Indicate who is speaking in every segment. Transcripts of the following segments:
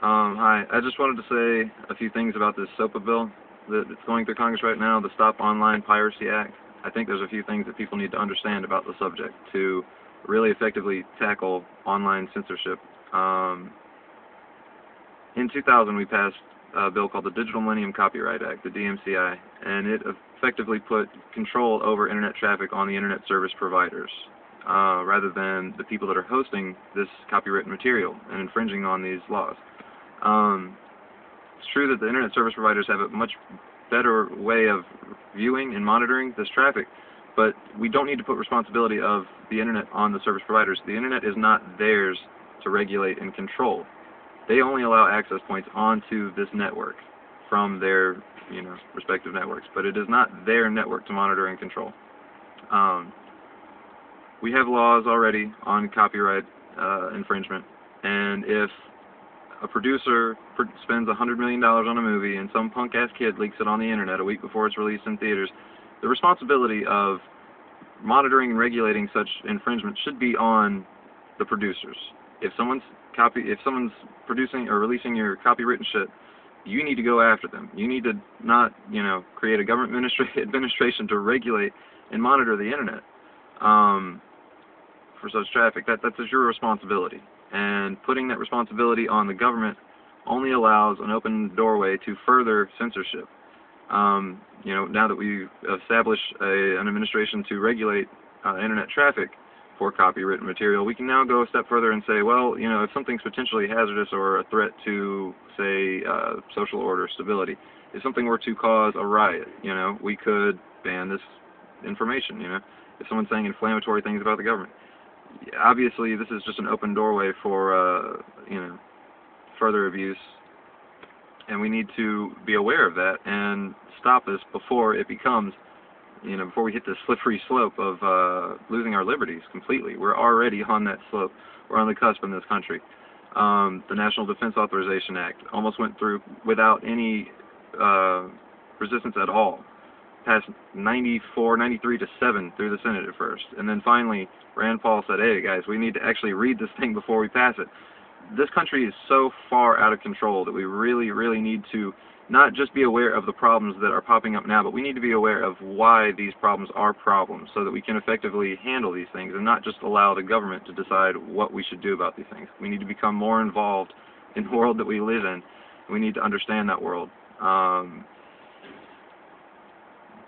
Speaker 1: Hi. I just wanted to say a few things about this SOPA bill that's going through Congress right now, the Stop Online Piracy Act. I think there's a few things that people need to understand about the subject to really effectively tackle online censorship. In 2000, we passed a bill called the Digital Millennium Copyright Act, the DMCI, and it effectively put control over internet traffic on the internet service providers, rather than the people that are hosting this copywritten material and infringing on these laws. It's true that the internet service providers have a much better way of viewing and monitoring this traffic, but we don't need to put responsibility of the internet on the service providers. The internet is not theirs to regulate and control. They only allow access points onto this network from their, respective networks, but it is not their network to monitor and control. We have laws already on copyright infringement, and if a producer spends $100 million on a movie and some punk-ass kid leaks it on the internet a week before it's released in theaters, the responsibility of monitoring and regulating such infringement should be on the producers. If someone's producing or releasing your copywritten shit, you need to go after them. You need to not, create a government administration to regulate and monitor the internet for such traffic. That's your responsibility. And putting that responsibility on the government only allows an open doorway to further censorship. Now that we've established an administration to regulate internet traffic for copywritten material, we can now go a step further and say, well, if something's potentially hazardous or a threat to, say, social order, stability, if something were to cause a riot, we could ban this information, if someone's saying inflammatory things about the government. Obviously, this is just an open doorway for, further abuse, and we need to be aware of that and stop this before it becomes, before we hit the slippery slope of losing our liberties completely. We're already on that slope. We're on the cusp in this country. The National Defense Authorization Act almost went through without any resistance at all. Passed 93 to 7 through the Senate at first. And then finally, Rand Paul said, hey guys, we need to actually read this thing before we pass it. This country is so far out of control that we really, really need to not just be aware of the problems that are popping up now, but we need to be aware of why these problems are problems so that we can effectively handle these things and not just allow the government to decide what we should do about these things. We need to become more involved in the world that we live in. We need to understand that world.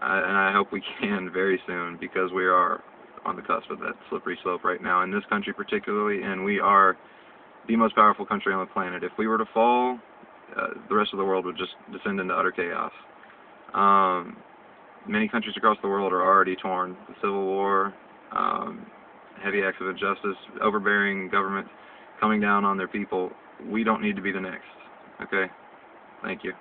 Speaker 1: And I hope we can very soon, because we are on the cusp of that slippery slope right now, in this country particularly, and we are the most powerful country on the planet. If we were to fall, the rest of the world would just descend into utter chaos. Many countries across the world are already torn. The Civil War, heavy acts of injustice, overbearing government coming down on their people. We don't need to be the next. Okay? Thank you.